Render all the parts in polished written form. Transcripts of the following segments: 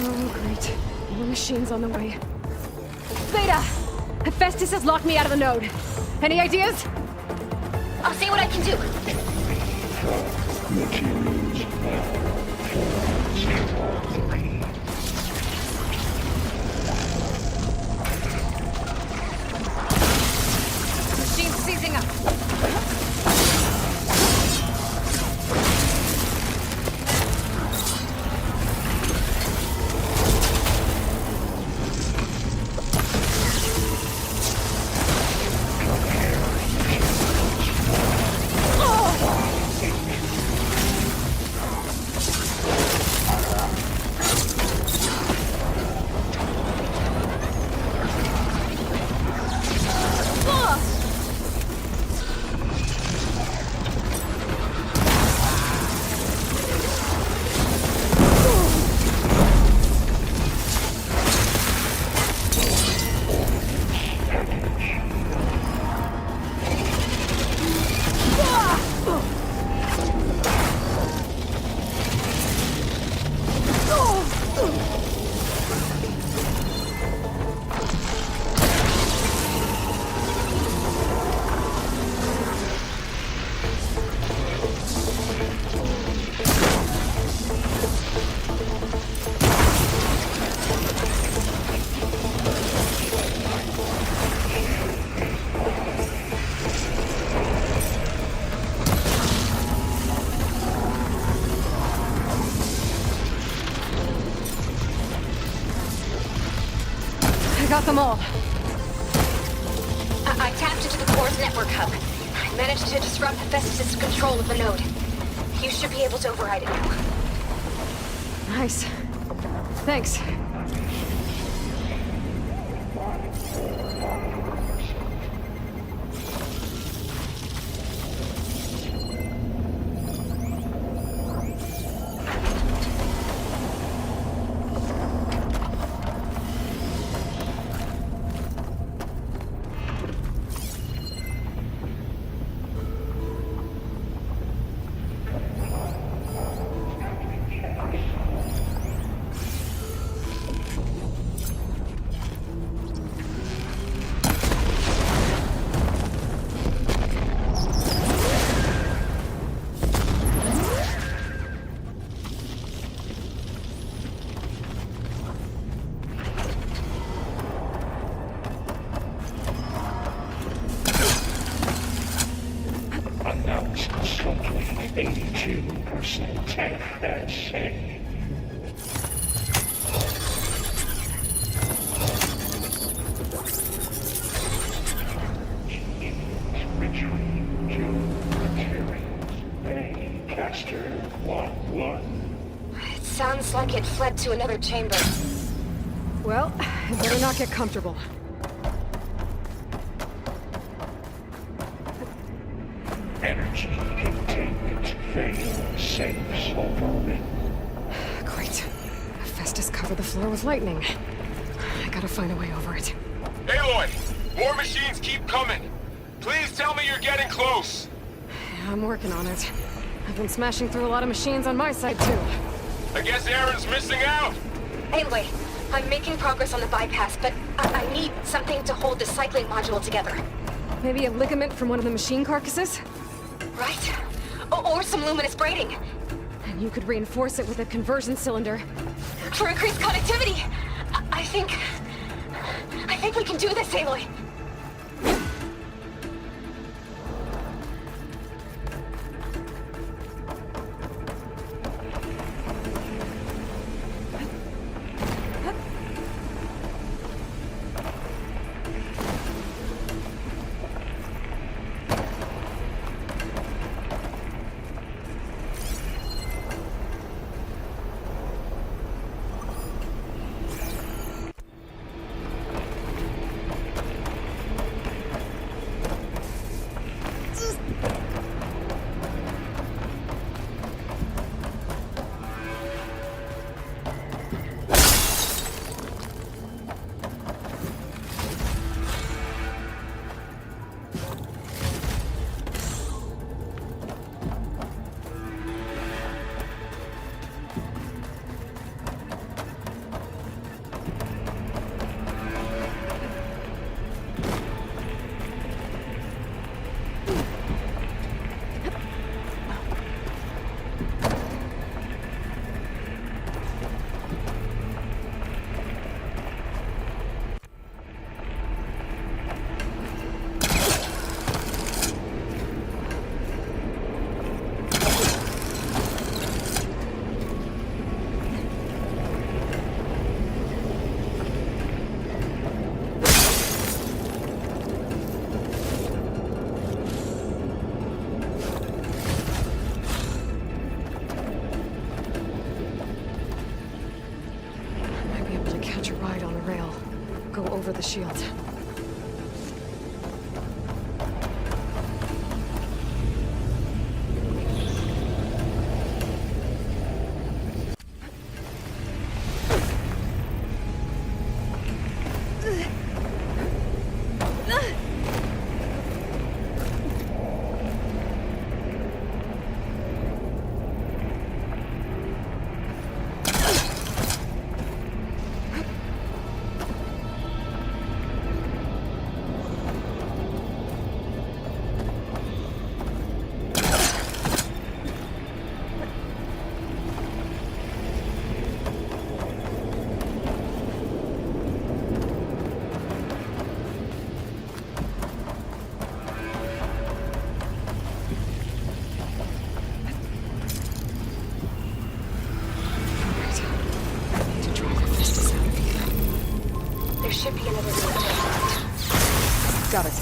Oh, great. More machines on the way. Beta! Hephaestus has locked me out of the node. Any ideas? I'll see what I can do. Machine's seizing up. Got them all. I tapped into the core's network hub. I managed to disrupt Hephaestus' control of the node. You should be able to override it now. Nice. Thanks. Announced slightly 82% FSA. Retreat to materials. Caster 1-1. It sounds like it fled to another chamber. Well, I better not get comfortable. Energy containment fail safe overrun. Great. Hephaestus covered the floor with lightning. I gotta find a way over it. Aloy! More machines keep coming! Please tell me you're getting close! Yeah, I'm working on it. I've been smashing through a lot of machines on my side, too. I guess Aaron's missing out! Anyway, I'm making progress on the bypass, but I need something to hold the cycling module together. Maybe a ligament from one of the machine carcasses? Right? Or some luminous braiding. And you could reinforce it with a conversion cylinder. For increased connectivity! I think we can do this, Aloy. over the shield. There should be another way. Got it.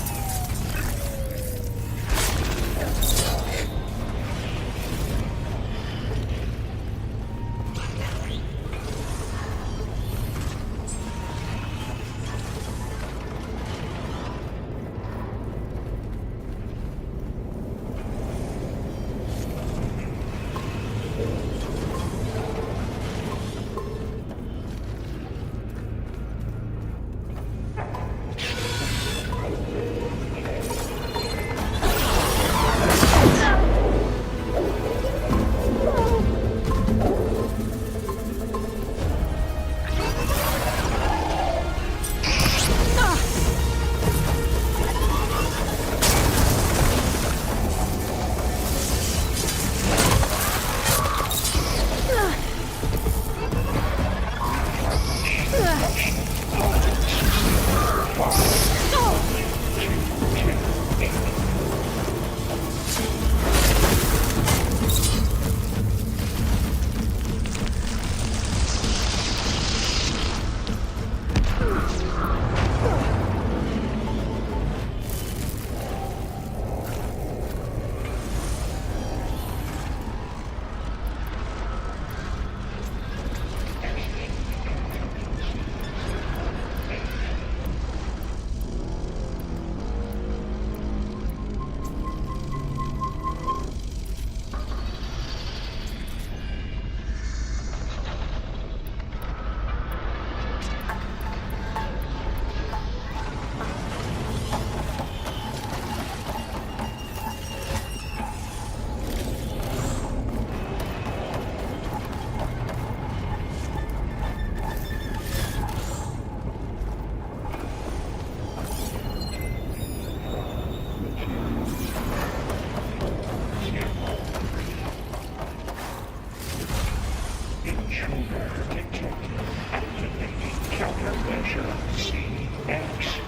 Countermeasure CX.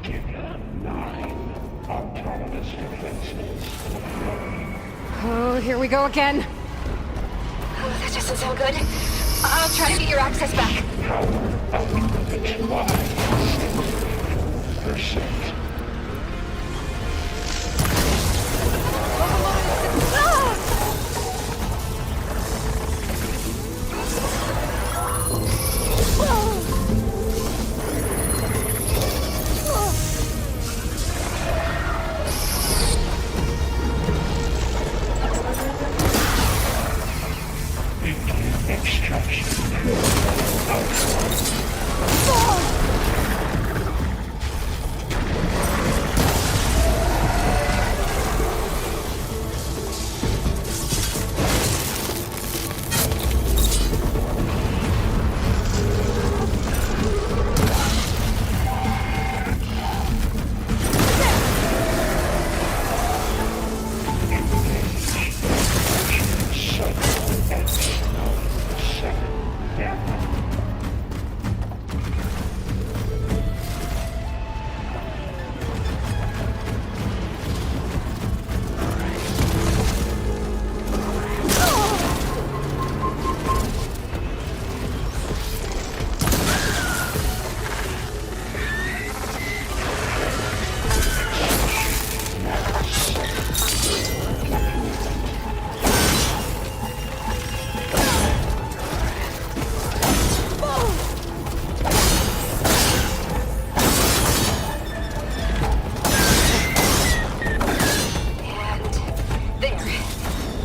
Gemini. Autonomous defenses. Oh, here we go again. Oh, that doesn't sound good. I'll try to get your access back. Power unlimited lives. Percent. Extraction.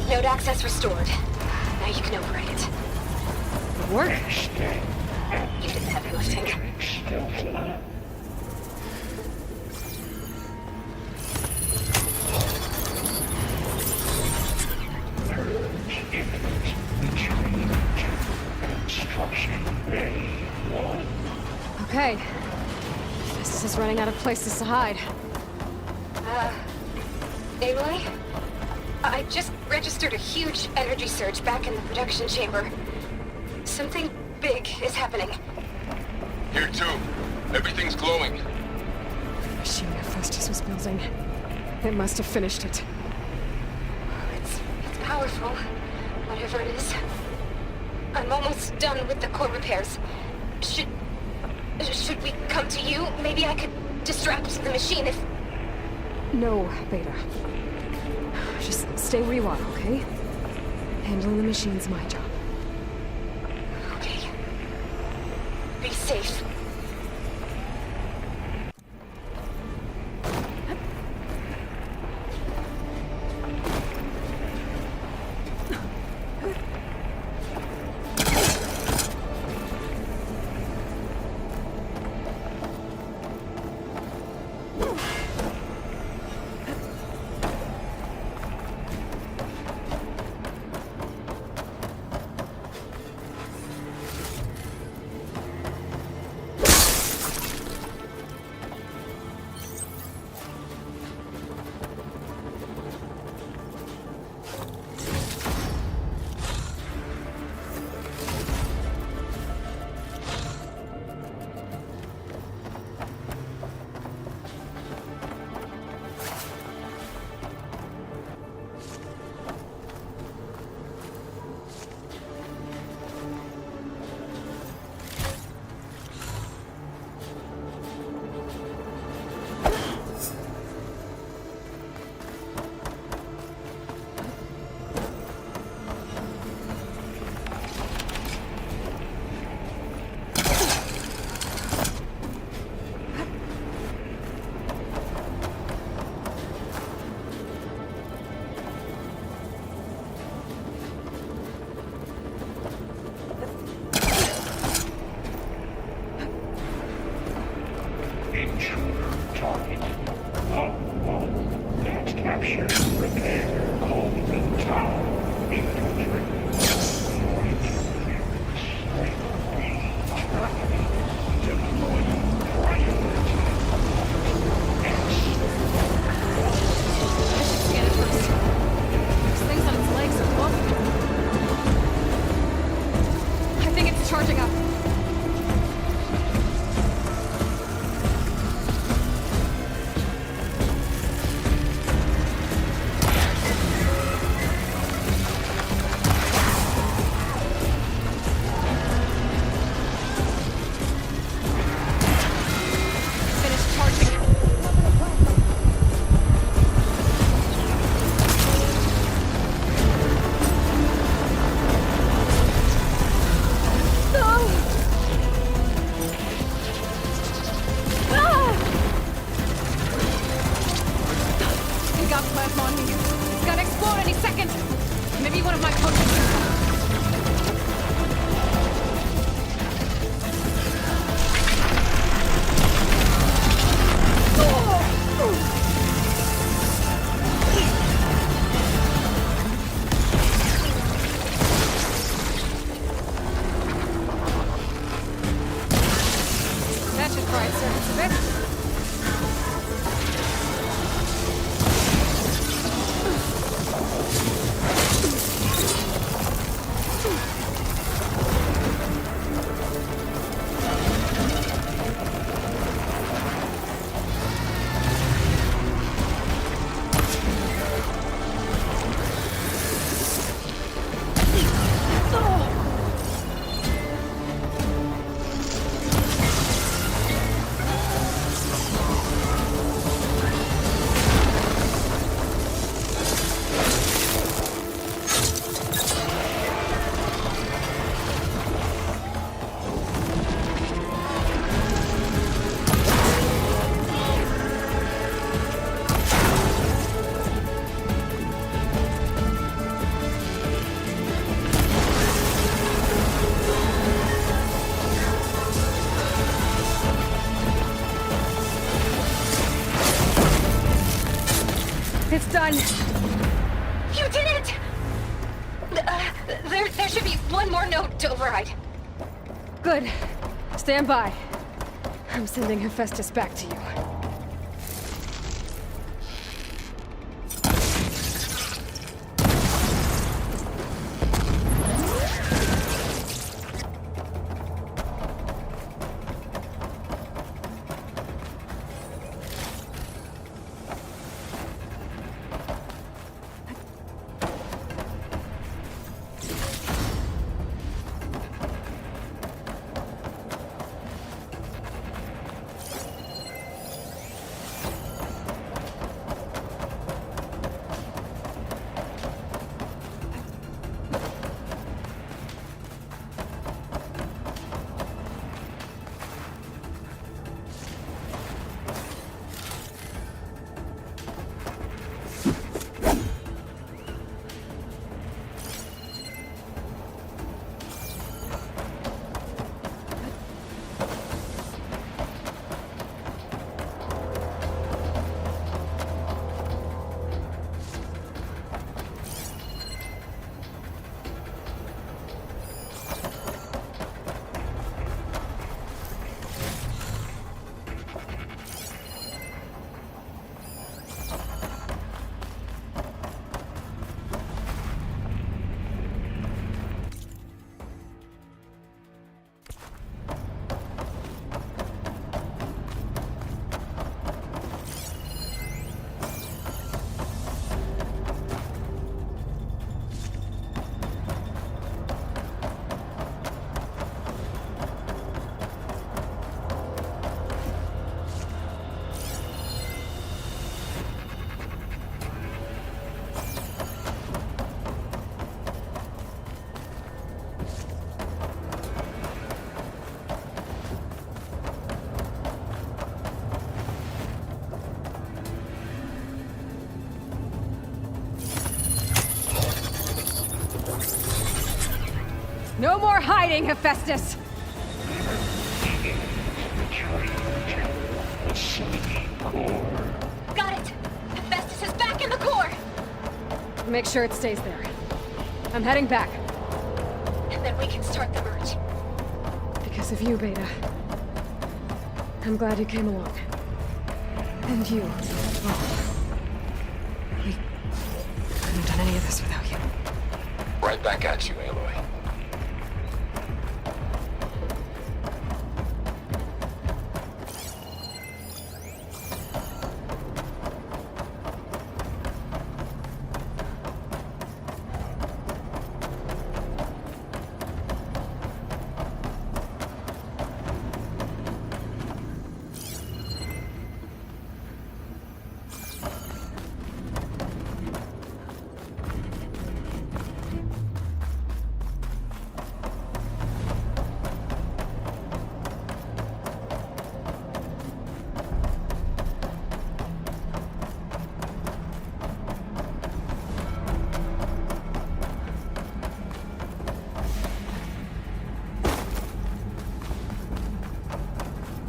Node access restored. Now you can override it. Good work. Stay You did the heavy lifting. still. Purge imminent. Retreat to Construction Bay 1. Okay. This is running out of places to hide. Aloy? I just registered a huge energy surge back in the production chamber. Something big is happening. Here too. Everything's glowing. The machine Hephaestus was building. It must have finished it. It's powerful, whatever it is. I'm almost done with the core repairs. Should we come to you? Maybe I could distract the machine if... No, Beta. Just stay where you are, okay? Handling the machine's my job. Okay. Be safe. done! You did it! There should be one more note to override. Good. Stand by. I'm sending Hephaestus back to you. No more hiding, Hephaestus! Got it! Hephaestus is back in the core! Make sure it stays there. I'm heading back. And then we can start the merge. Because of you, Beta. I'm glad you came along. And you. Oh. We couldn't have done any of this without you. Right back at you, Aloy.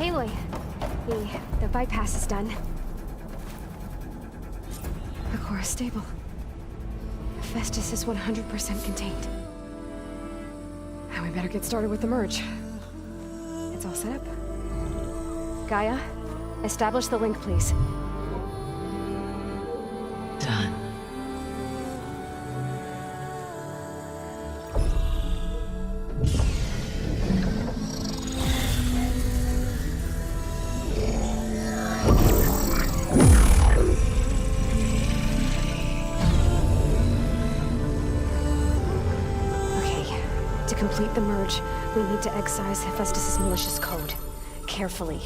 Aloy, the bypass is done. The core is stable. Hephaestus is 100% contained. Now we better get started with the merge. It's all set up. Gaia, establish the link, please. Done. To complete the merge, we need to excise Hephaestus' malicious code. Carefully.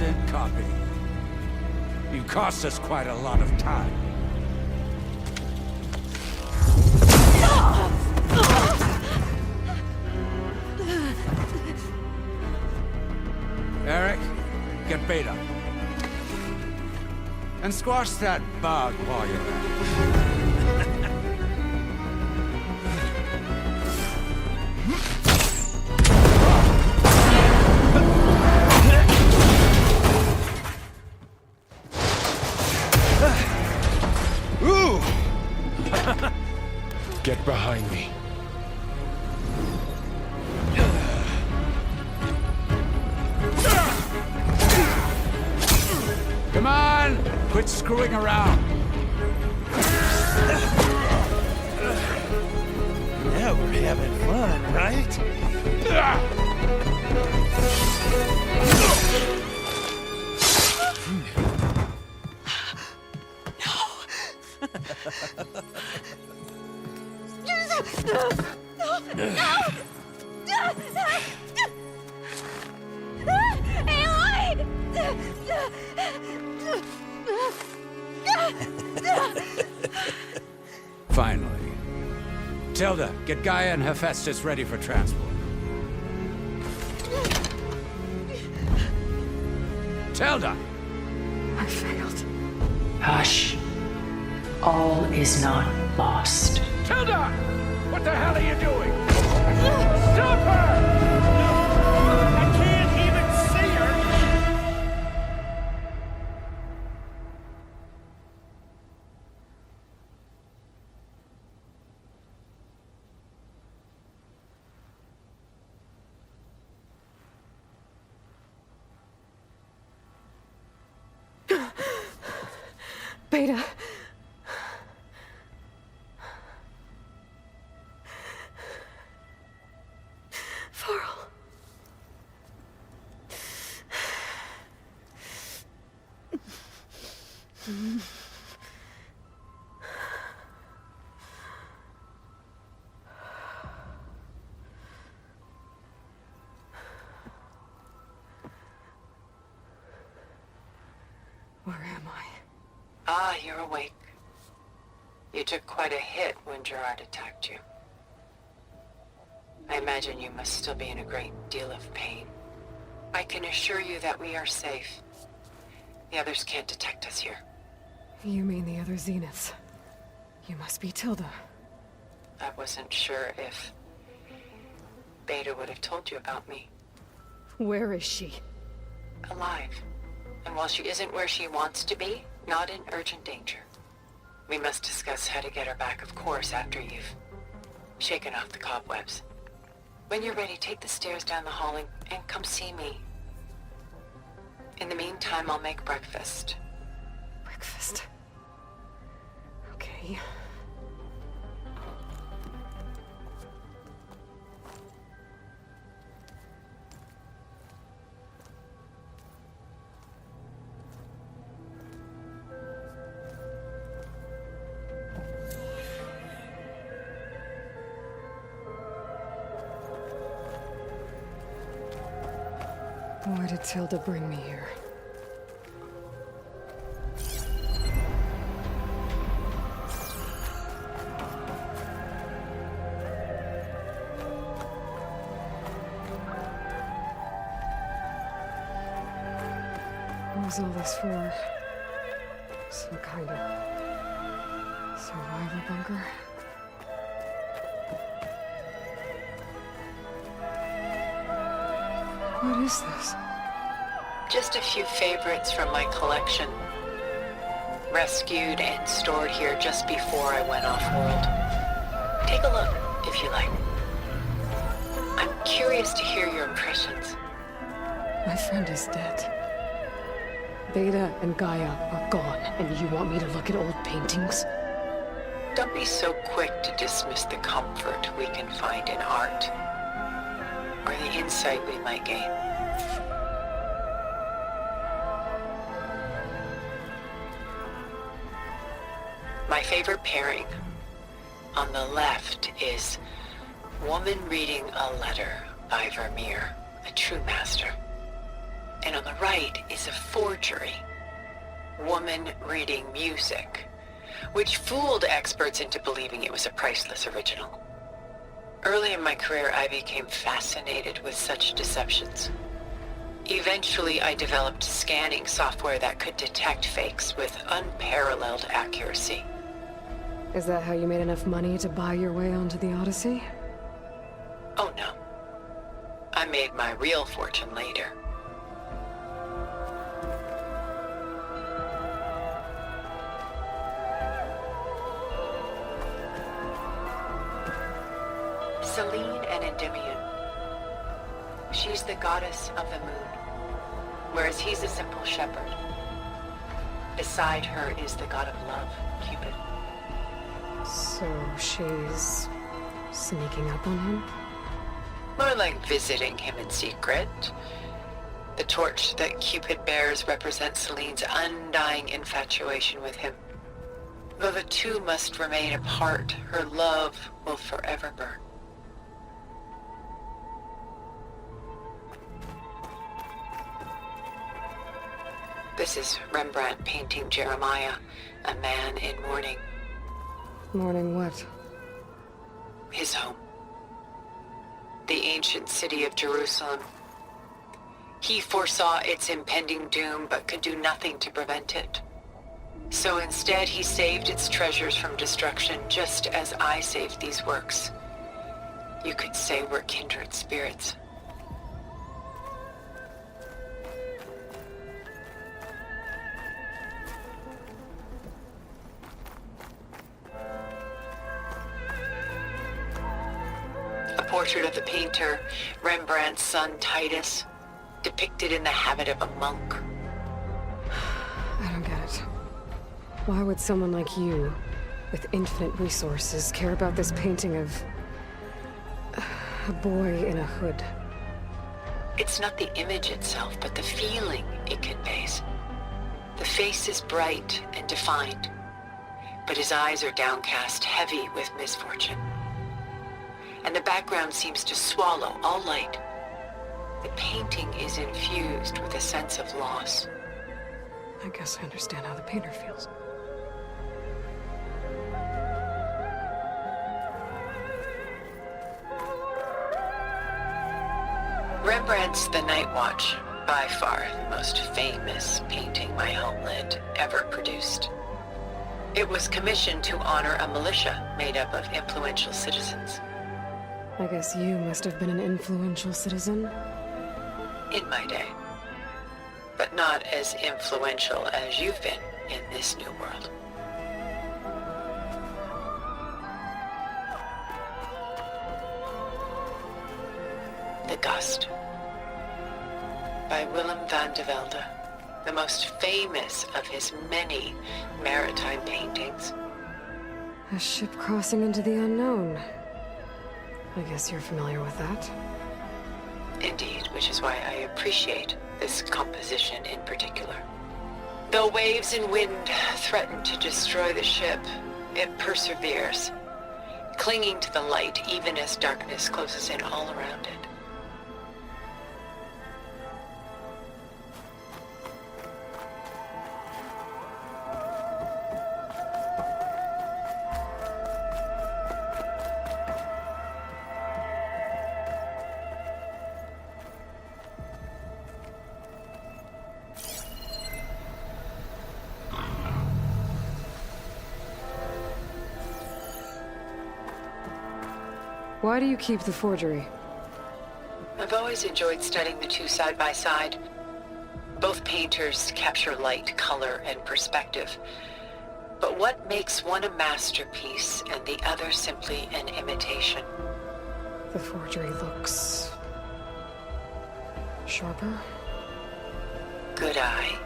Splendid copy. You cost us quite a lot of time. Eric, get Beta. And squash that bug while you're there. Ooh! Get behind me. Come on! Quit screwing around. Now we're having fun, right? Finally. Tilda, get Gaia and Hephaestus ready for transport. Tilda! I failed. Hush. All is not lost. Tilda! What the hell are you doing? Stop her! I can't even see her! Beta. Farrell. Where am I? Ah, you're awake. You took quite a hit when Gerard attacked you. I imagine you must still be in a great deal of pain. I can assure you that we are safe. The others can't detect us here. You mean the other Zeniths? You must be Tilda. I wasn't sure if Beta would have told you about me. Where is she? Alive. And while she isn't where she wants to be, not in urgent danger. We must discuss how to get her back, of course, after you've shaken off the cobwebs. When you're ready, take the stairs down the hall and come see me. In the meantime, I'll make breakfast. Breakfast. Okay. Why did Tilda bring me here? What was all this for? Some kind of survival bunker? What is this? Just a few favorites from my collection. Rescued and stored here just before I went off-world. Take a look, if you like. I'm curious to hear your impressions. My friend is dead. Beta and Gaia are gone, and you want me to look at old paintings? Don't be so quick to dismiss the comfort we can find in art, or the insight we might gain. My favorite pairing. On the left is Woman Reading a Letter by Vermeer, a true master. And on the right is a forgery. Woman reading music, which fooled experts into believing it was a priceless original. Early in my career, I became fascinated with such deceptions. Eventually, I developed scanning software that could detect fakes with unparalleled accuracy. Is that how you made enough money to buy your way onto the Odyssey? Oh no. I made my real fortune later. Selene and Endymion. She's the goddess of the moon, whereas he's a simple shepherd. Beside her is the god of love, Cupid. So she's sneaking up on him? More like visiting him in secret. The torch that Cupid bears represents Selene's undying infatuation with him. Though the two must remain apart, her love will forever burn. This is Rembrandt painting Jeremiah, a man in mourning. Mourning what? His home. The ancient city of Jerusalem. He foresaw its impending doom, but could do nothing to prevent it. So instead, he saved its treasures from destruction, just as I saved these works. You could say we're kindred spirits. A portrait of the painter, Rembrandt's son Titus, depicted in the habit of a monk. I don't get it. Why would someone like you, with infinite resources, care about this painting of a boy in a hood? It's not the image itself, but the feeling it conveys. The face is bright and defined, but his eyes are downcast, heavy with misfortune. And the background seems to swallow all light. The painting is infused with a sense of loss. I guess I understand how the painter feels. Rembrandt's The Night Watch, by far the most famous painting my homeland ever produced. It was commissioned to honor a militia made up of influential citizens. I guess you must have been an influential citizen. In my day. But not as influential as you've been in this new world. The Gust, by Willem van de Velde, the most famous of his many maritime paintings. A ship crossing into the unknown. I guess you're familiar with that. Indeed, which is why I appreciate this composition in particular. Though waves and wind threaten to destroy the ship, it perseveres, clinging to the light even as darkness closes in all around it. Why do you keep the forgery? I've always enjoyed studying the two side by side. Both painters capture light, color, and perspective. But what makes one a masterpiece and the other simply an imitation? The forgery looks sharper. Good eye.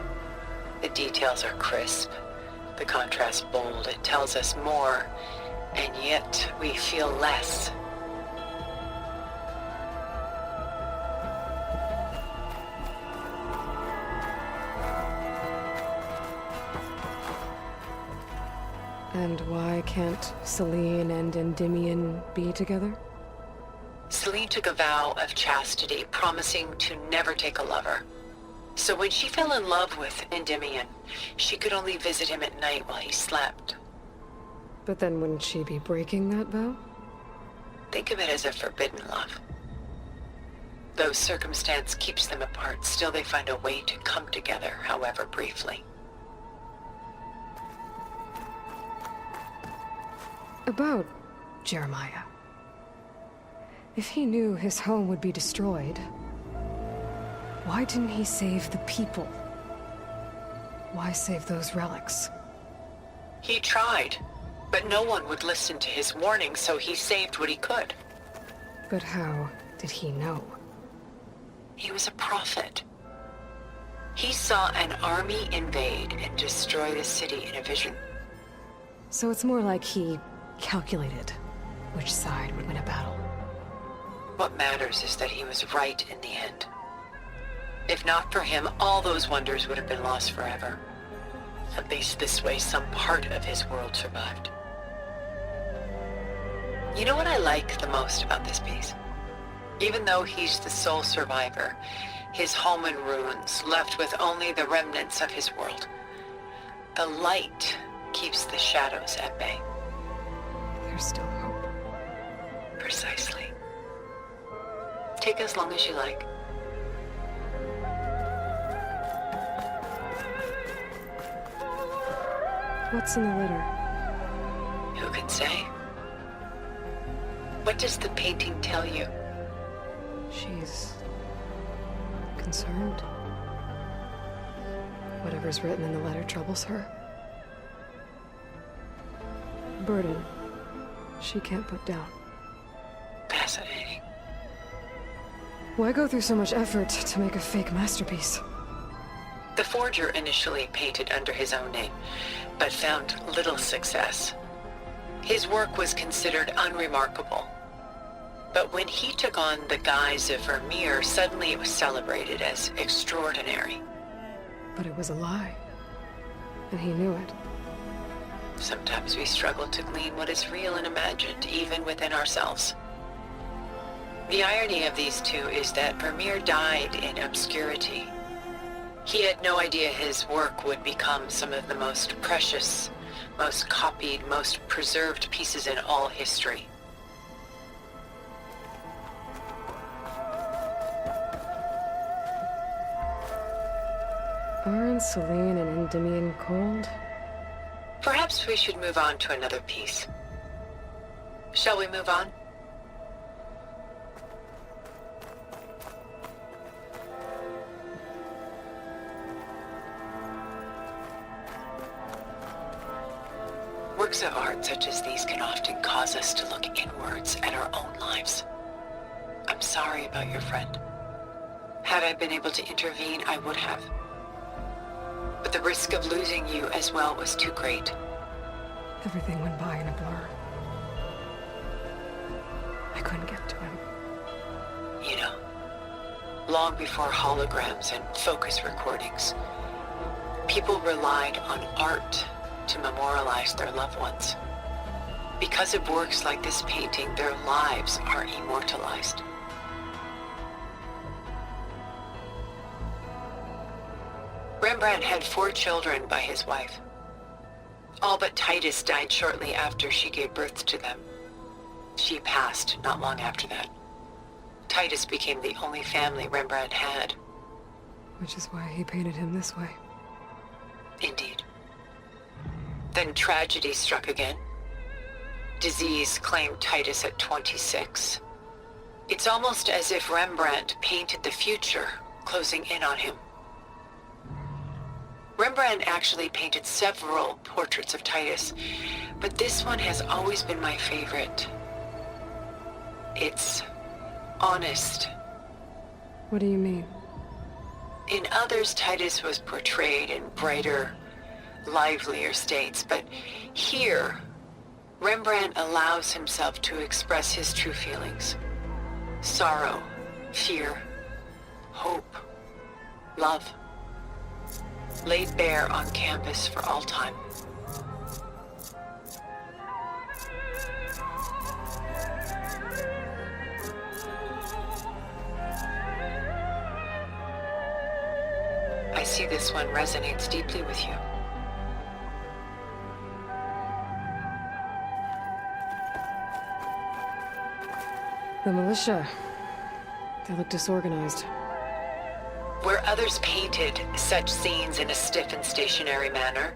The details are crisp. The contrast bold. It tells us more, and yet we feel less. And why can't Selene and Endymion be together? Selene took a vow of chastity, promising to never take a lover. So when she fell in love with Endymion, she could only visit him at night while he slept. But then wouldn't she be breaking that vow? Think of it as a forbidden love. Though circumstance keeps them apart, still they find a way to come together, however briefly. About Jeremiah. If he knew his home would be destroyed, why didn't he save the people? Why save those relics? He tried, but no one would listen to his warning, so he saved what he could. But how did he know? He was a prophet. He saw an army invade and destroy the city in a vision. So it's more like he calculated which side would win a battle. What matters is that he was right in the end. If not for him, all those wonders would have been lost forever. At least this way, some part of his world survived. You know what I like the most about this piece? Even though he's the sole survivor, his home in ruins, left with only the remnants of his world. The light keeps the shadows at bay. There's still hope. Precisely. Take as long as you like. What's in the letter? Who can say? What does the painting tell you? She's concerned. Whatever's written in the letter troubles her. A burden she can't put down. Fascinating. Why go through so much effort to make a fake masterpiece? The forger initially painted under his own name, but found little success. His work was considered unremarkable. But when he took on the guise of Vermeer, suddenly it was celebrated as extraordinary. But it was a lie. And he knew it. Sometimes we struggle to glean what is real and imagined, even within ourselves. The irony of these two is that Vermeer died in obscurity. He had no idea his work would become some of the most precious, most copied, most preserved pieces in all history. Aren't Celine and Endymion cold? Perhaps we should move on to another piece. Shall we move on? Works of art such as these can often cause us to look inwards at our own lives. I'm sorry about your friend. Had I been able to intervene, I would have. But the risk of losing you as well was too great. Everything went by in a blur. I couldn't get to him. You know, long before holograms and focus recordings, people relied on art to memorialize their loved ones. Because of works like this painting, their lives are immortalized. Rembrandt had 4 children by his wife. All but Titus died shortly after she gave birth to them. She passed not long after that. Titus became the only family Rembrandt had. Which is why he painted him this way. Indeed. Then tragedy struck again. Disease claimed Titus at 26. It's almost as if Rembrandt painted the future, closing in on him. Rembrandt actually painted several portraits of Titus, but this one has always been my favorite. It's honest. What do you mean? In others, Titus was portrayed in brighter, livelier states, but here, Rembrandt allows himself to express his true feelings. Sorrow, fear, hope, love. Laid bare on canvas for all time. see this one resonates deeply with you. The militia. They look disorganized. Where others painted such scenes in a stiff and stationary manner,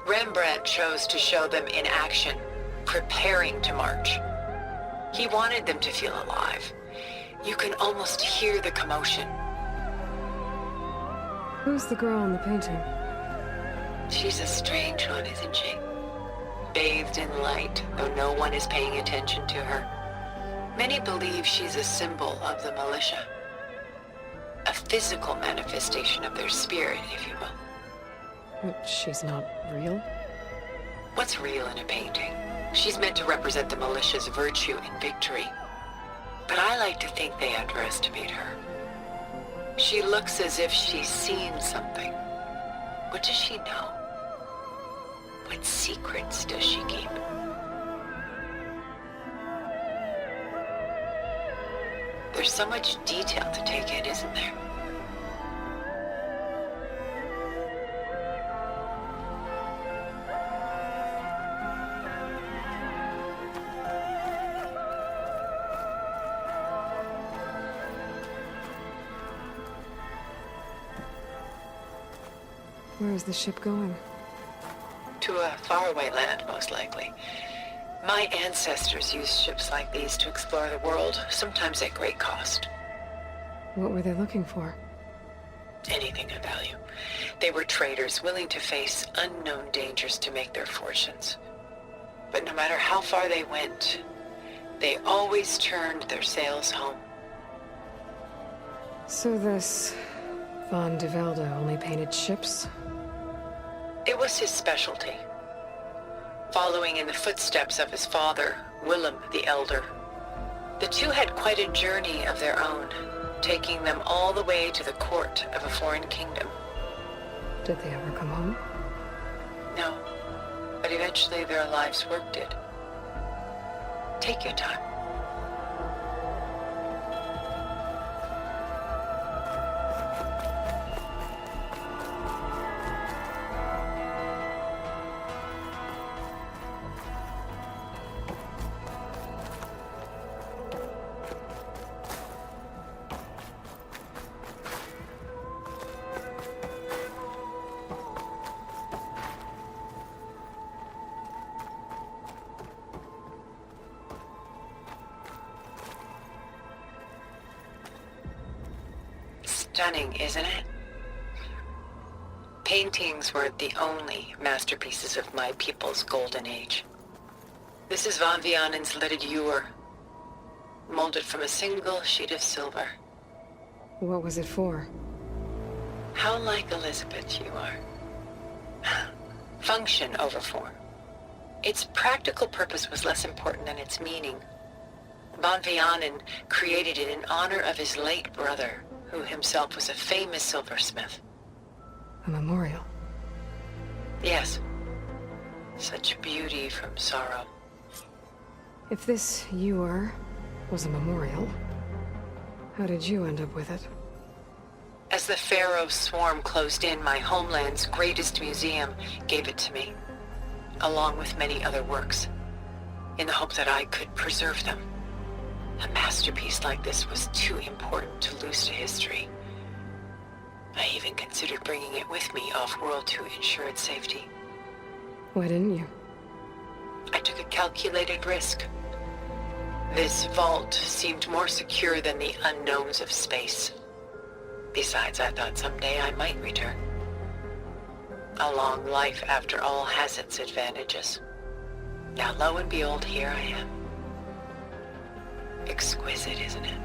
Rembrandt chose to show them in action, preparing to march. He wanted them to feel alive. You can almost hear the commotion. Who's the girl in the painting? She's a strange one, isn't she? Bathed in light, though no one is paying attention to her. Many believe she's a symbol of the militia. A physical manifestation of their spirit, if you will. But she's not real? What's real in a painting? She's meant to represent the militia's virtue and victory. But I like to think they underestimate her. She looks as if she's seen something. What does she know? What secrets does she keep? There's so much detail to take in, isn't there? Where is the ship going? To a faraway land, most likely. My ancestors used ships like these to explore the world, sometimes at great cost. What were they looking for? Anything of value. They were traders willing to face unknown dangers to make their fortunes. But no matter how far they went, they always turned their sails home. So this Von de Velde only painted ships? It was his specialty. Following in the footsteps of his father, Willem the Elder. The two had quite a journey of their own, taking them all the way to the court of a foreign kingdom. Did they ever come home? No, but eventually their lives worked it. Take your time. Stunning, isn't it? Paintings were the only masterpieces of my people's golden age. This is Van Vianen's leaded ewer, molded from a single sheet of silver. What was it for? How like Elizabeth you are. Function over form. Its practical purpose was less important than its meaning. Van Vianen created it in honor of his late brother, who himself was a famous silversmith. A memorial. Yes. Such beauty from sorrow. If this ewer was a memorial, how did you end up with it? As the Pharaoh swarm closed in, my homeland's greatest museum gave it to me, along with many other works, in the hope that I could preserve them. A masterpiece like this was too important to lose to history. I even considered bringing it with me off-world to ensure its safety. Why didn't you? I took a calculated risk. This vault seemed more secure than the unknowns of space. Besides, I thought someday I might return. A long life, after all, has its advantages. Now, lo and behold, here I am. Exquisite, isn't it?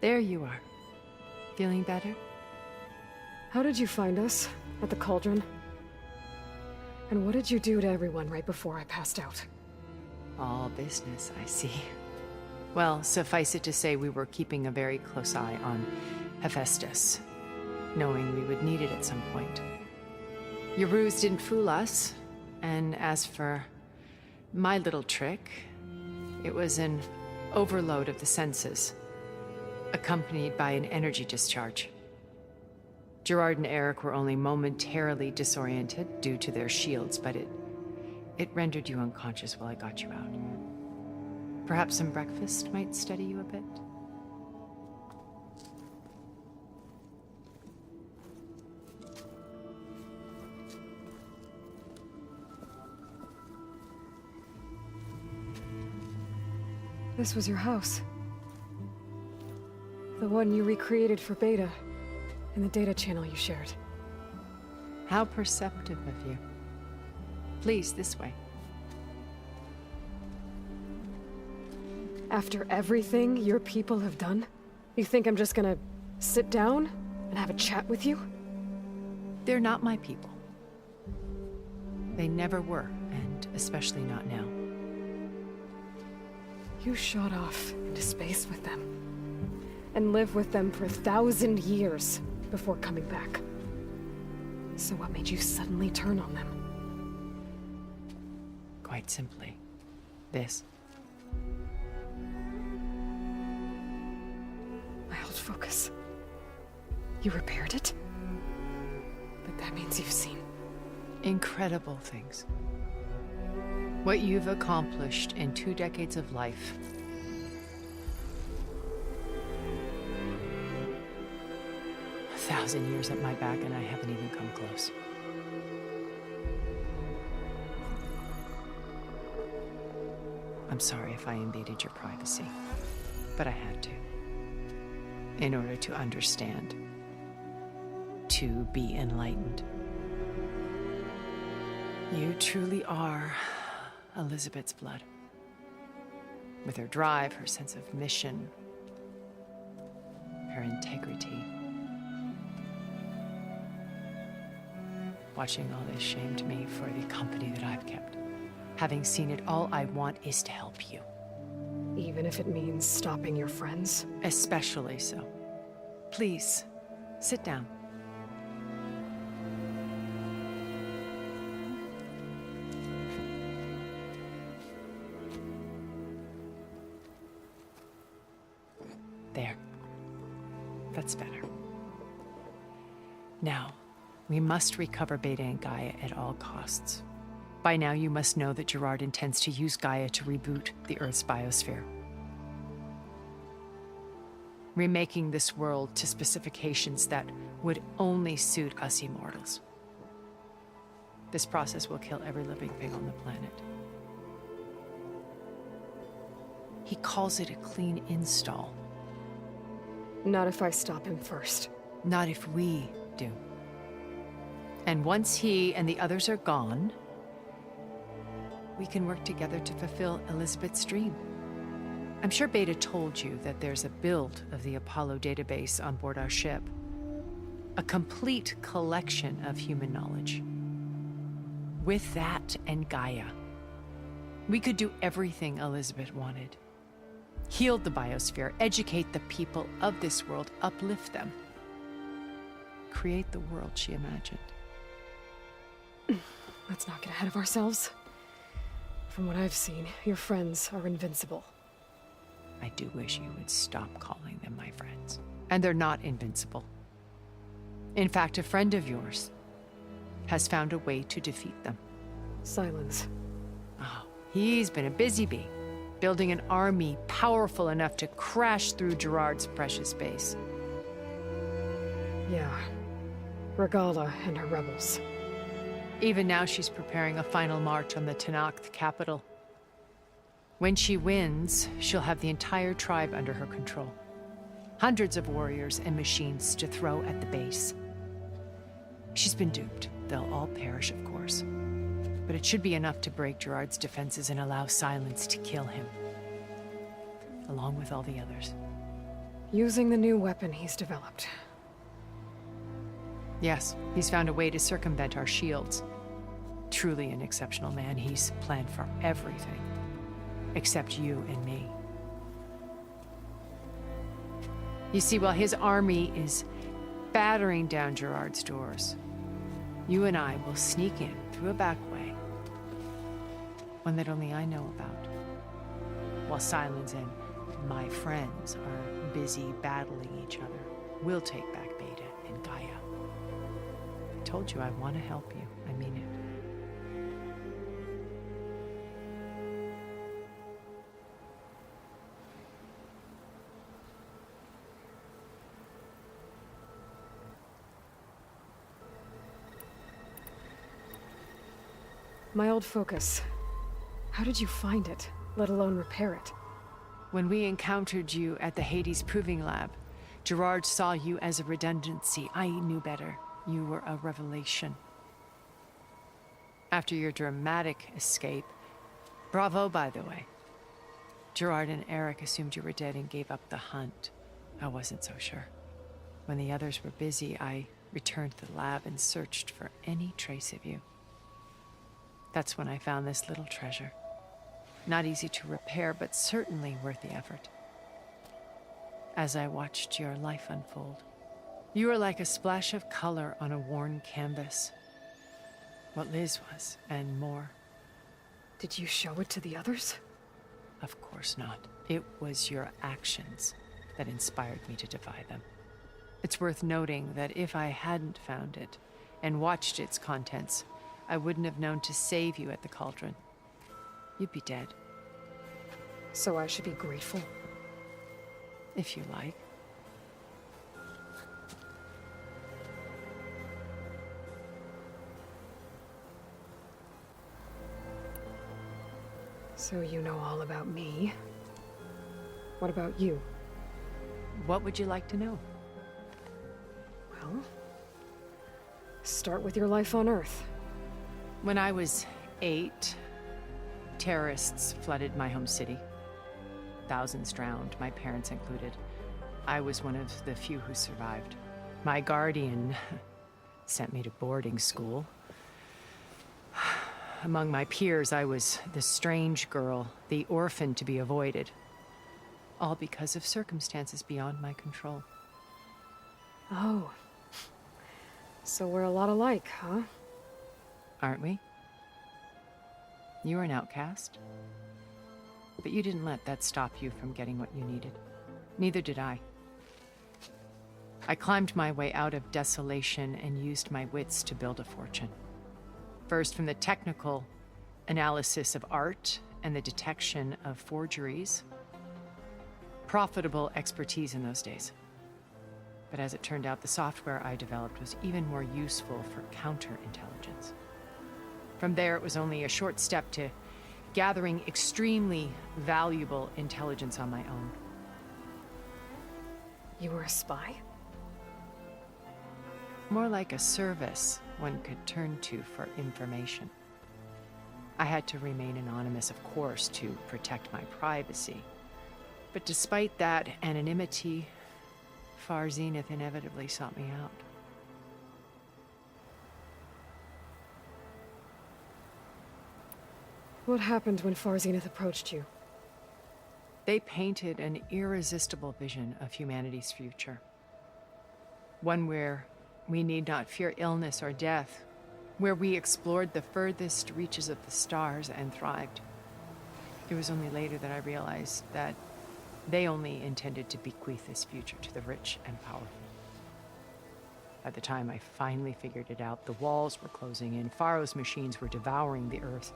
There you are. Feeling better? How did you find us? At the cauldron? And what did you do to everyone right before I passed out? All business, I see. Well, suffice it to say we were keeping a very close eye on Hephaestus, knowing we would need it at some point. Your ruse didn't fool us, and as for my little trick, it was an overload of the senses, accompanied by an energy discharge. Gerard and Eric were only momentarily disoriented due to their shields, but it rendered you unconscious while I got you out. Perhaps some breakfast might steady you a bit? This was your house. The one you recreated for Beta, in the data channel you shared. How perceptive of you. Please, this way. After everything your people have done, you think I'm just gonna sit down and have a chat with you? They're not my people. They never were, and especially not now. You shot off into space with them, and lived with them for 1,000 years before coming back. So what made you suddenly turn on them? Quite simply, this. My old focus. You repaired it? But that means you've seen. Incredible things. What you've accomplished in 2 decades of life. A 1,000 years at my back and I haven't even come close. I'm sorry if I invaded your privacy, but I had to. In order to understand. To be enlightened. You truly are Elizabeth's blood. With her drive, her sense of mission, her integrity. Watching all this shamed me for the company that I've kept. Having seen it, all I want is to help you. Even if it means stopping your friends? Especially so. Please, sit down. There. That's better. Now, we must recover Beta and Gaia at all costs. By now, you must know that Gerard intends to use Gaia to reboot the Earth's biosphere. Remaking this world to specifications that would only suit us immortals. This process will kill every living thing on the planet. He calls it a clean install. Not if I stop him first. Not if we do. And once he and the others are gone, we can work together to fulfill Elizabeth's dream. I'm sure Beta told you that there's a build of the Apollo database on board our ship. A complete collection of human knowledge. With that and Gaia, we could do everything Elizabeth wanted. Heal the biosphere, educate the people of this world, uplift them. Create the world she imagined. Let's not get ahead of ourselves. From what I've seen, your friends are invincible. I do wish you would stop calling them my friends. And they're not invincible. In fact, a friend of yours has found a way to defeat them. Silence. Oh, he's been a busy bee, building an army powerful enough to crash through Gerard's precious base. Yeah. Regala and her rebels. Even now, she's preparing a final march on the Tenakth capital. When she wins, she'll have the entire tribe under her control. Hundreds of warriors and machines to throw at the base. She's been duped. They'll all perish, of course. But it should be enough to break Gerard's defenses and allow Silence to kill him. Along with all the others. Using the new weapon he's developed. Yes, he's found a way to circumvent our shields. Truly an exceptional man. He's planned for everything. Except you and me. You see, while his army is battering down Gerard's doors, you and I will sneak in through a back way. One that only I know about. While Silence and my friends are busy battling each other, we'll take back Beta and Gaia. I told you I want to help you. I mean it. My old focus. How did you find it, let alone repair it? When we encountered you at the Hades Proving Lab, Gerard saw you as a redundancy. I knew better. You were a revelation. After your dramatic escape, bravo, by the way, Gerard and Eric assumed you were dead and gave up the hunt. I wasn't so sure. When the others were busy, I returned to the lab and searched for any trace of you. That's when I found this little treasure. Not easy to repair, but certainly worth the effort. As I watched your life unfold, you were like a splash of color on a worn canvas. What Liz was, and more. Did you show it to the others? Of course not. It was your actions that inspired me to defy them. It's worth noting that if I hadn't found it and watched its contents, I wouldn't have known to save you at the cauldron. You'd be dead. So I should be grateful? If you like. So you know all about me. What about you? What would you like to know? Well, start with your life on Earth. When I was 8, terrorists flooded my home city. Thousands drowned, my parents included. I was one of the few who survived. My guardian sent me to boarding school. Among my peers, I was the strange girl, the orphan to be avoided. All because of circumstances beyond my control. Oh. So we're a lot alike, huh? Aren't we? You were an outcast. But you didn't let that stop you from getting what you needed. Neither did I. I climbed my way out of desolation and used my wits to build a fortune. First, from the technical analysis of art and the detection of forgeries. Profitable expertise in those days. But as it turned out, the software I developed was even more useful for counterintelligence. From there, it was only a short step to gathering extremely valuable intelligence on my own. You were a spy? More like a service one could turn to for information. I had to remain anonymous, of course, to protect my privacy. But despite that anonymity, Far Zenith inevitably sought me out. What happened when Far Zenith approached you? They painted an irresistible vision of humanity's future. One where we need not fear illness or death, where we explored the furthest reaches of the stars and thrived. It was only later that I realized that they only intended to bequeath this future to the rich and powerful. By the time I finally figured it out, the walls were closing in, Pharaoh's machines were devouring the earth.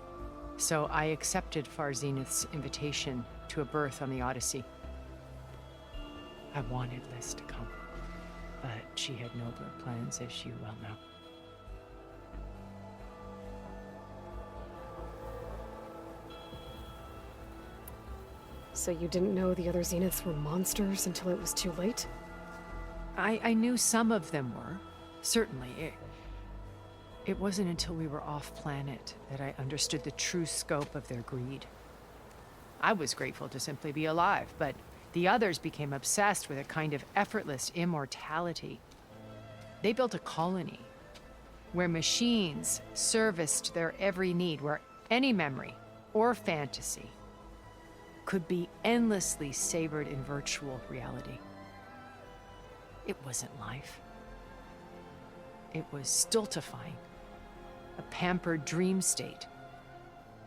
So I accepted Far Zenith's invitation to a berth on the Odyssey. I wanted Liz to come, but she had nobler plans, as you well know. So you didn't know the other Zeniths were monsters until it was too late? I knew some of them were, certainly. It wasn't until we were off-planet that I understood the true scope of their greed. I was grateful to simply be alive, but The others became obsessed with a kind of effortless immortality. They built a colony where machines serviced their every need, where any memory or fantasy could be endlessly savored in virtual reality. It wasn't life. It was stultifying, a pampered dream state.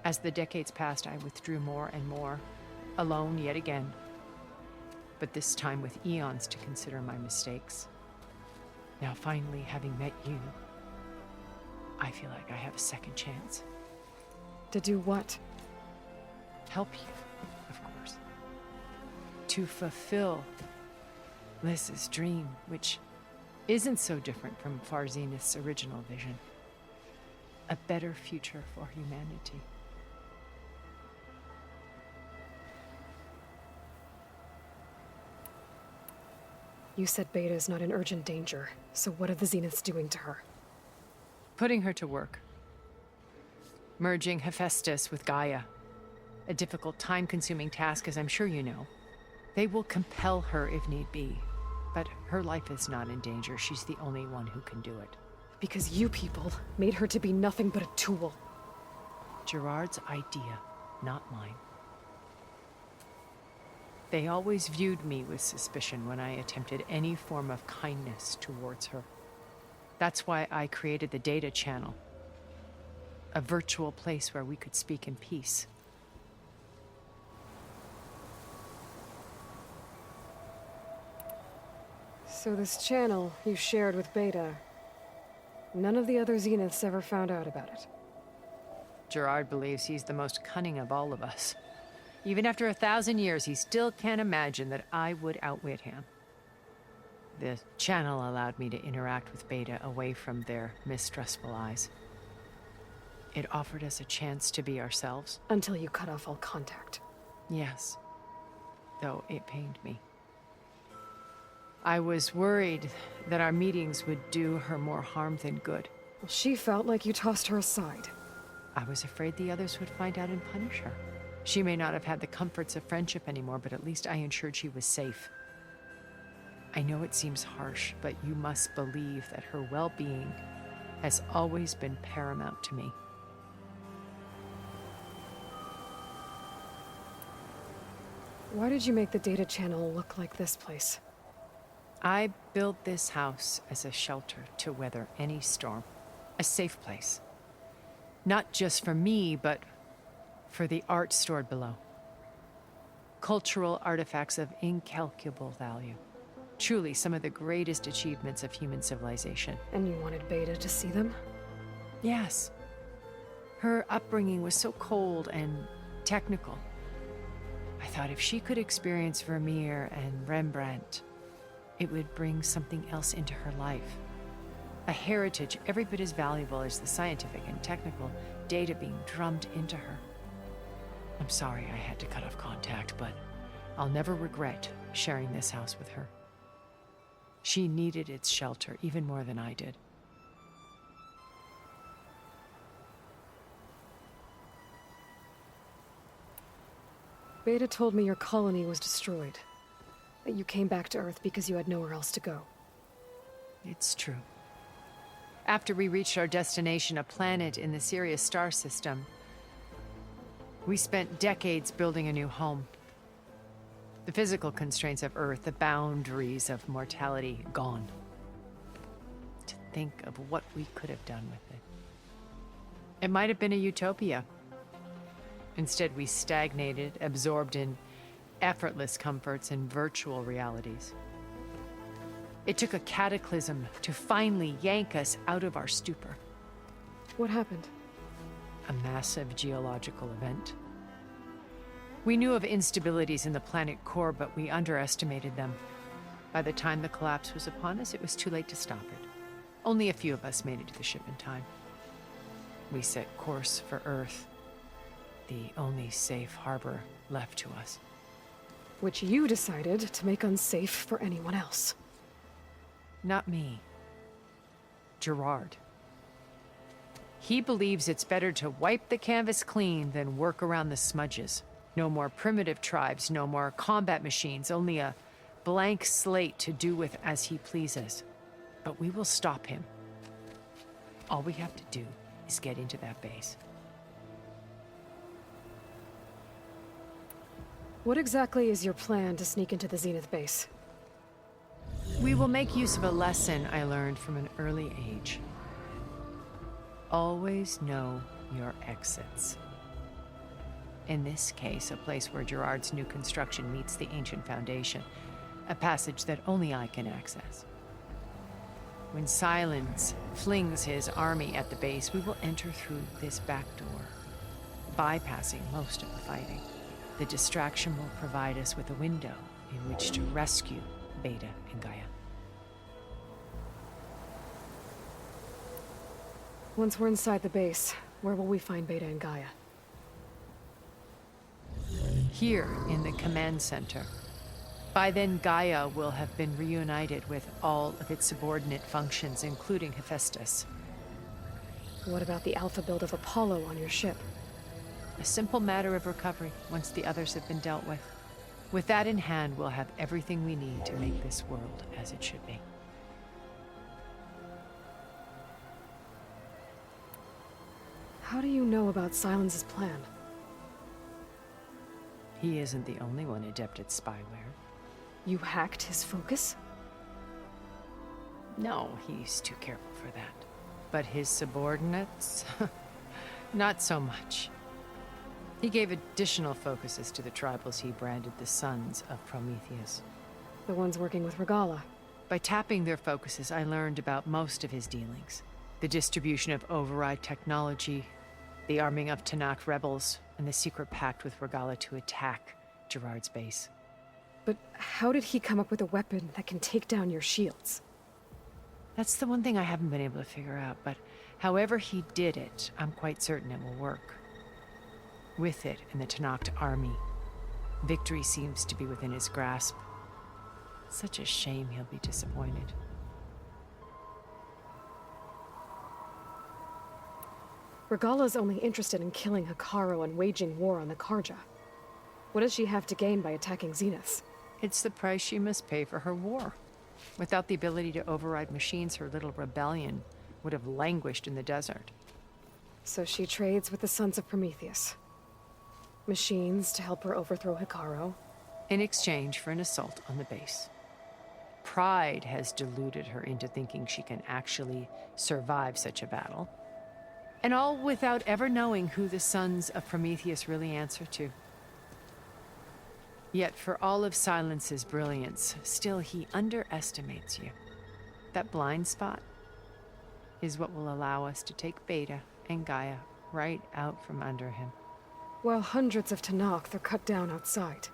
As the decades passed, I withdrew more and more, alone yet again, but this time with eons to consider my mistakes. Now finally, having met you, I feel like I have a second chance. To do what? Help you, of course. To fulfill Liz's dream, which isn't so different from Far Zenith's original vision. A better future for humanity. You said Beta is not in urgent danger, so what are the Zeniths doing to her? Putting her to work. Merging Hephaestus with Gaia. A difficult, time-consuming task, as I'm sure you know. They will compel her if need be. But her life is not in danger. She's the only one who can do it. Because you people made her to be nothing but a tool. Gerard's idea, not mine. They always viewed me with suspicion when I attempted any form of kindness towards her. That's why I created the data channel. A virtual place where we could speak in peace. So this channel you shared with Beta, none of the other Zeniths ever found out about it. Gerard believes he's the most cunning of all of us. Even after 1,000 years, he still can't imagine that I would outwit him. The channel allowed me to interact with Beta away from their mistrustful eyes. It offered us a chance to be ourselves. Until you cut off all contact. Yes, though it pained me. I was worried that our meetings would do her more harm than good. Well, she felt like you tossed her aside. I was afraid the others would find out and punish her. She may not have had the comforts of friendship anymore, but at least I ensured she was safe. I know it seems harsh, but you must believe that her well-being has always been paramount to me. Why did you make the data channel look like this place? I built this house as a shelter to weather any storm. A safe place. Not just for me, but for the art stored below. Cultural artifacts of incalculable value. Truly some of the greatest achievements of human civilization. And you wanted Beta to see them? Yes. Her upbringing was so cold and technical. I thought if she could experience Vermeer and Rembrandt, it would bring something else into her life. A heritage every bit as valuable as the scientific and technical data being drummed into her. I'm sorry I had to cut off contact, but I'll never regret sharing this house with her. She needed its shelter even more than I did. Beta told me your colony was destroyed. That you came back to Earth because you had nowhere else to go. It's true. After we reached our destination, a planet in the Sirius star system, we spent decades building a new home. The physical constraints of Earth, the boundaries of mortality, gone. To think of what we could have done with it. It might have been a utopia. Instead, we stagnated, absorbed in effortless comforts and virtual realities. It took a cataclysm to finally yank us out of our stupor. What happened? A massive geological event. We knew of instabilities in the planet core, but we underestimated them. By the time the collapse was upon us, it was too late to stop it. Only a few of us made it to the ship in time. We set course for Earth, the only safe harbor left to us. Which you decided to make unsafe for anyone else. Not me. Gerard. He believes it's better to wipe the canvas clean than work around the smudges. No more primitive tribes, no more combat machines, only a blank slate to do with as he pleases. But we will stop him. All we have to do is get into that base. What exactly is your plan to sneak into the Zenith base? We will make use of a lesson I learned from an early age. Always know your exits. In this case, a place where Gerard's new construction meets the ancient foundation, a passage that only I can access. When Silence flings his army at the base, we will enter through this back door, bypassing most of the fighting. The distraction will provide us with a window in which to rescue Beta and Gaia. Once we're inside the base, where will we find Beta and Gaia? Here in the command center. By then, Gaia will have been reunited with all of its subordinate functions, including Hephaestus. What about the alpha build of Apollo on your ship? A simple matter of recovery once the others have been dealt with. With that in hand, we'll have everything we need to make this world as it should be. How do you know about Silence's plan? He isn't the only one adept at spyware. You hacked his focus? No, he's too careful for that. But his subordinates? Not so much. He gave additional focuses to the tribals he branded the Sons of Prometheus. The ones working with Regala. By tapping their focuses, I learned about most of his dealings. The distribution of override technology, the arming of Tanakh rebels, and the secret pact with Regala to attack Gerard's base. But how did he come up with a weapon that can take down your shields? That's the one thing I haven't been able to figure out, but however he did it, I'm quite certain it will work. With it and the Tanakh army, victory seems to be within his grasp. Such a shame he'll be disappointed. Regala's only interested in killing Hekarro and waging war on the Karja. What does she have to gain by attacking Zenith? It's the price she must pay for her war. Without the ability to override machines, her little rebellion would have languished in the desert. So she trades with the Sons of Prometheus. Machines to help her overthrow Hekarro. In exchange for an assault on the base. Pride has deluded her into thinking she can actually survive such a battle. And all without ever knowing who the Sons of Prometheus really answer to. Yet for all of Silence's brilliance, still he underestimates you. That blind spot is what will allow us to take Beta and Gaia right out from under him. While hundreds of Tanakh are cut down outside.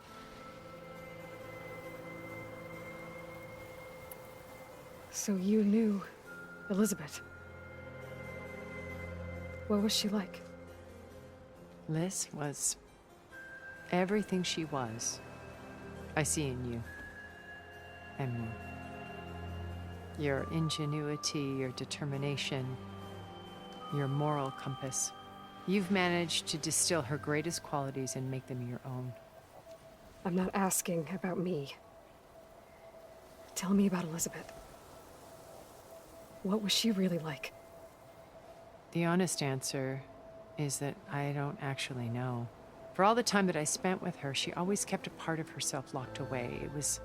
So you knew Elizabeth. What was she like? Liz was everything she was. I see in you. And more. Your ingenuity, your determination, your moral compass. You've managed to distill her greatest qualities and make them your own. I'm not asking about me. Tell me about Elizabeth. What was she really like? The honest answer is that I don't actually know. For all the time that I spent with her, she always kept a part of herself locked away. It was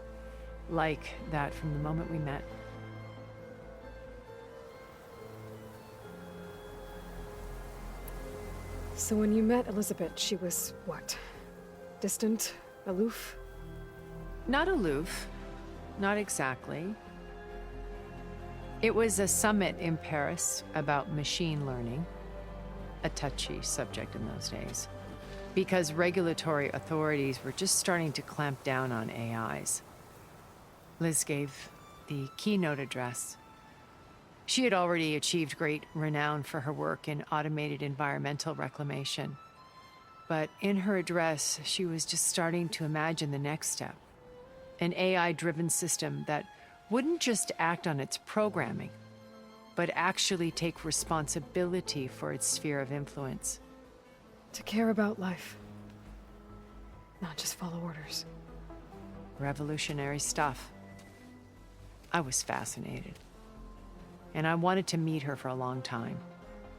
like that from the moment we met. So when you met Elizabeth, she was what? Distant? Aloof? Not aloof. Not exactly. It was a summit in Paris about machine learning. A touchy subject in those days. Because regulatory authorities were just starting to clamp down on AIs. Liz gave the keynote address. She had already achieved great renown for her work in automated environmental reclamation. But in her address, she was just starting to imagine the next step. An AI-driven system that wouldn't just act on its programming, but actually take responsibility for its sphere of influence. To care about life. not just follow orders. Revolutionary stuff. I was fascinated. And I wanted to meet her for a long time.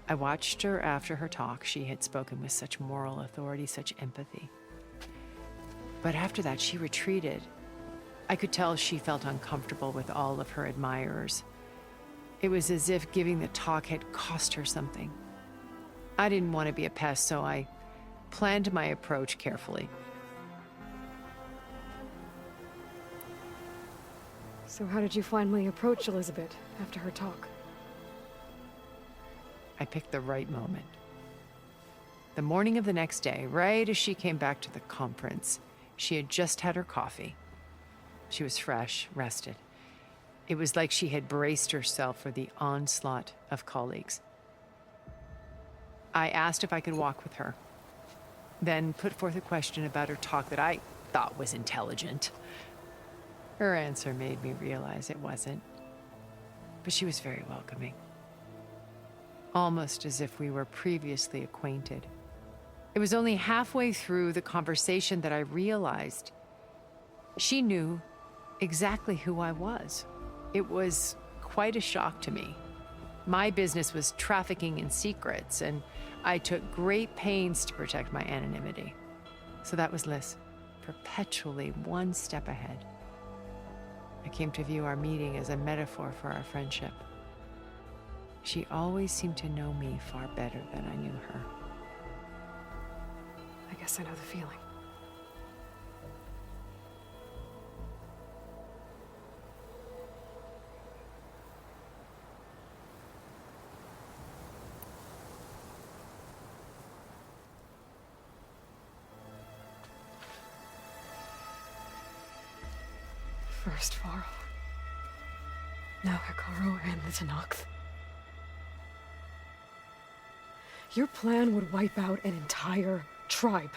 I watched her after her talk. She had spoken with such moral authority, such empathy. But after that, she retreated. I could tell she felt uncomfortable with all of her admirers. It was as if giving the talk had cost her something. I didn't want to be a pest, so I planned my approach carefully. So how did you finally approach Elizabeth after her talk? I picked the right moment. The morning of the next day, right as she came back to the conference, she had just had her coffee. She was fresh, rested. It was like she had braced herself for the onslaught of colleagues. I asked if I could walk with her, then put forth a question about her talk that I thought was intelligent. Her answer made me realize it wasn't, but she was very welcoming. Almost as if we were previously acquainted. It was only halfway through the conversation that I realized she knew exactly who I was. It was quite a shock to me. My business was trafficking in secrets, and I took great pains to protect my anonymity. So that was Liz, perpetually one step ahead. I came to view our meeting as a metaphor for our friendship. She always seemed to know me far better than I knew her. I guess I know the feeling. First Varl. Now Hikaru and the Tenakth. Your plan would wipe out an entire tribe.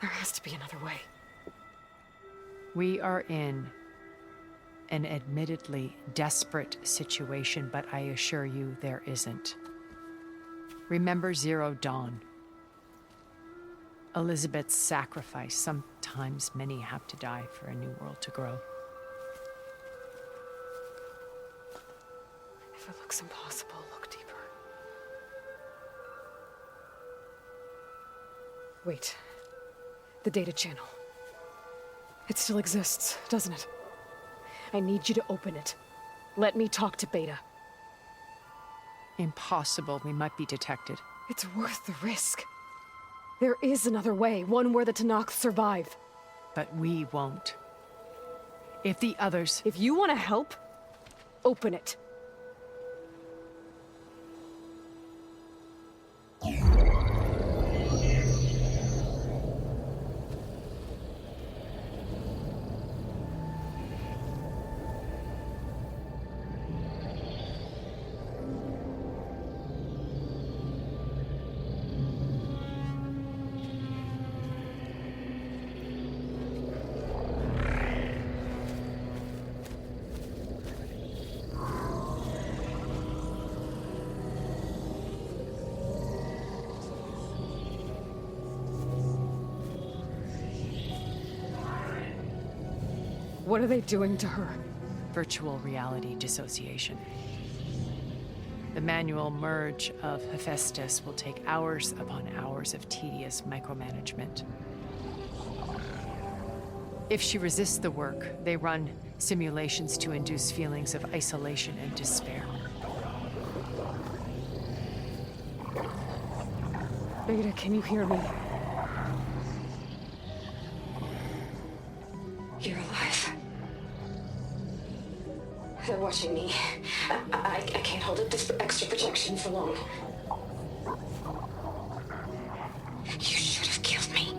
There has to be another way. We are in an admittedly desperate situation, but I assure you there isn't. Remember Zero Dawn. Elizabeth's sacrifice. Sometimes many have to die for a new world to grow. If it looks impossible, look deeper. Wait. The data channel. It still exists, doesn't it? I need you to open it. Let me talk to Beta. Impossible. We might be detected. It's worth the risk. There is another way, one where the Tenakth survive. But we won't. If the others... If you want to help, open it. What are they doing to her? Virtual reality dissociation. The manual merge of Hephaestus will take hours upon hours of tedious micromanagement. If she resists the work, they run simulations to induce feelings of isolation and despair. Beta, can you hear me? You're alive. They're watching me. I can't hold up this extra protection for long. You should have killed me.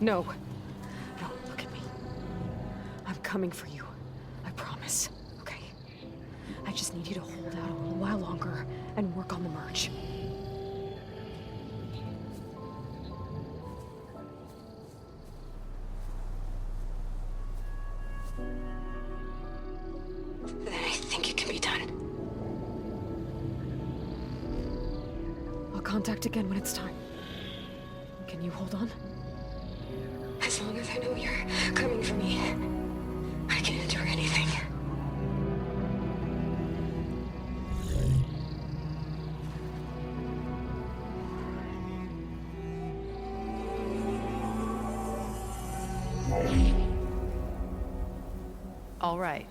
No. No, look at me. I'm coming for you. I promise. Okay? I just need you to hold out a little while longer and work on the merge. Then I think it can be done. I'll contact again when it's time. Can you hold on? As long as I know you're coming for me, I can endure anything. All right.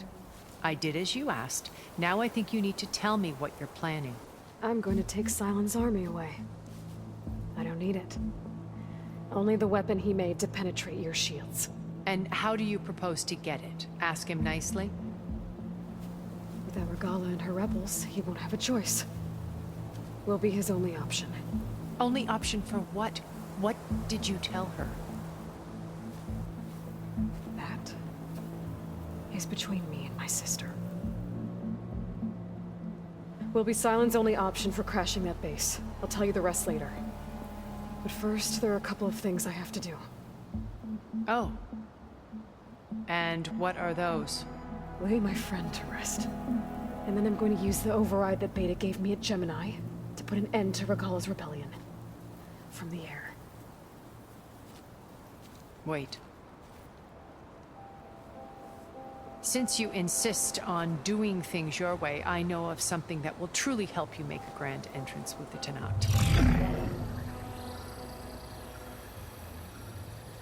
I did as you asked. Now I think you need to tell me what you're planning. I'm going to take Silent's army away. I don't need it. Only the weapon he made to penetrate your shields. And how do you propose to get it? Ask him nicely? Without Regala and her rebels, he won't have a choice. We'll be his only option. Only option for what? What did you tell her? That is between me and my sister. Will be Silent's only option for crashing that base. I'll tell you the rest later. But first, there are a couple of things I have to do. Oh. And what are those? Lay my friend to rest. And then I'm going to use the override that Beta gave me at Gemini to put an end to Regala's rebellion. From the air. Wait. Since you insist on doing things your way, I know of something that will truly help you make a grand entrance with the Tenat.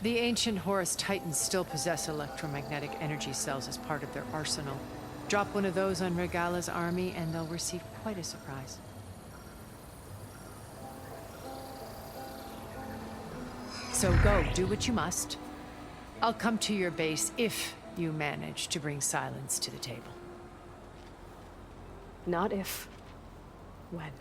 The ancient Horus Titans still possess electromagnetic energy cells as part of their arsenal. Drop one of those on Regala's army and they'll receive quite a surprise. So go, do what you must. I'll come to your base if you manage to bring Silence to the table. Not if. When.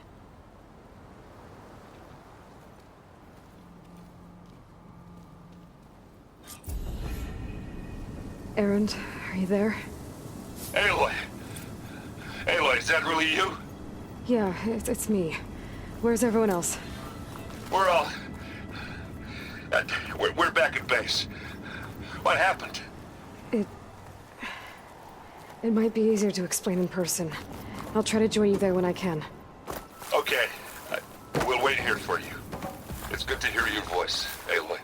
Erend, are you there? Aloy! Aloy, is that really you? Yeah, it's me. Where's everyone else? We're all... we're back at base. What happened? It might be easier to explain in person. I'll try to join you there when I can. Okay. We'll wait here for you. It's good to hear your voice, Aloy.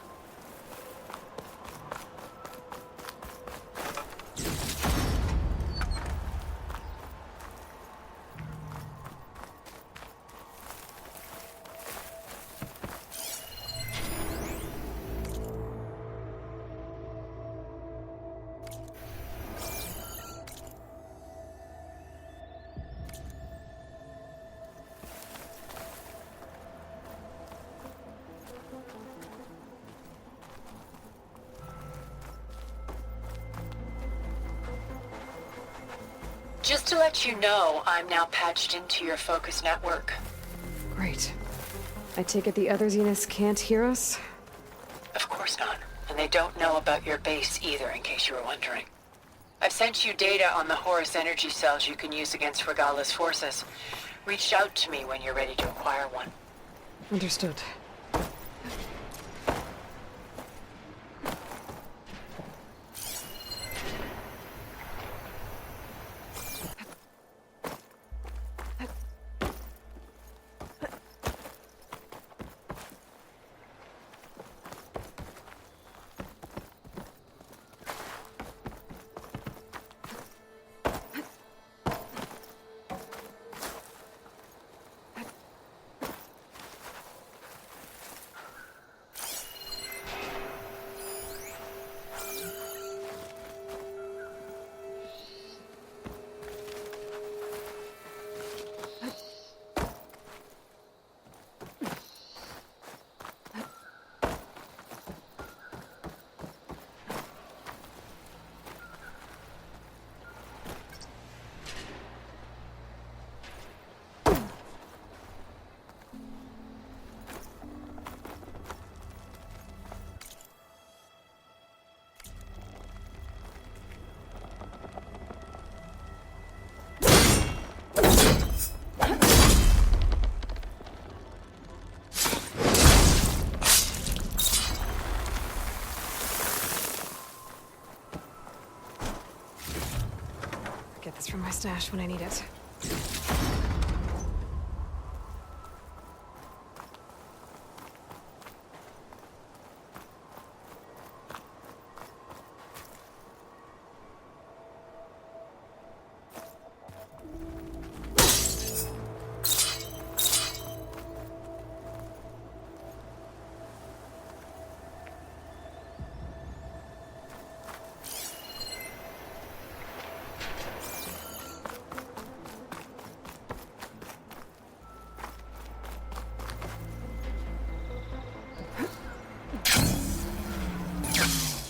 Just to let you know, I'm now patched into your focus network. Great. I take it the other Zeniths can't hear us? Of course not. And they don't know about your base either, in case you were wondering. I've sent you data on the Horus energy cells you can use against Regala's forces. Reach out to me when you're ready to acquire one. Understood. Get this from my stash when I need it.